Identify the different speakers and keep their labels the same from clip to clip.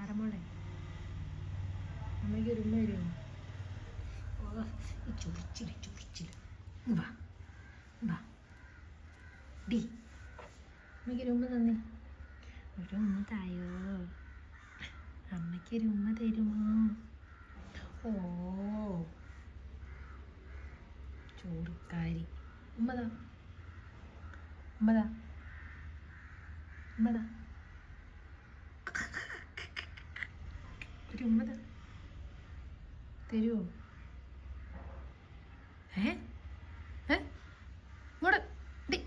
Speaker 1: ആരമോളെ അമ്മയ്ക്ക് ഒരു ഉമ്മ വരുമോ? ഓ ഈ ചൊറിച്ചില് വാ വാ ഡി അമ്മയ്ക്കൊരു ഉമ്മ തന്നേ. ഒരു ഉമ്മ തായോ, അമ്മയ്ക്കൊരു ഉമ്മ തരുമോ? ഓ ചോറുക്കാരി. ഉമ്മതാ ഉമ്മതാ ഉമ്മതാ, ഒരു ഉമ്മതാ തരുമോ? ഏ ഏ ഇങ്ങോട്ട് ഡി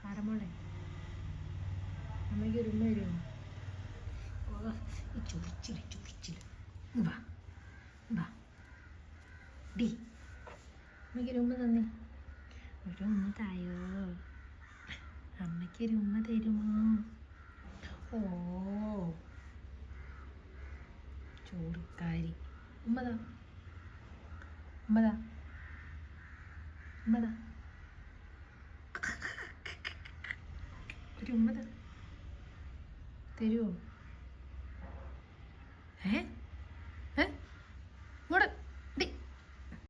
Speaker 1: ആരമോളെ അമ്മയ്ക്ക് ഒരു ഉമ്മ വരുമോ? ഓ ഈ ചൊറിച്ചില് വാ വാ ഡി അമ്മയ്ക്കൊരു ഉമ്മ തന്നേ. ഒരു ഉമ്മ തായോ, അമ്മയ്ക്കൊരു ഉമ്മ തരുമോ? ഓ ചോറുക്കാരി. ഉമ്മതാ ഉമ്മതാ ഉമ്മതാ, ഒരു ഉമ്മതാ തരുമോ? ഏ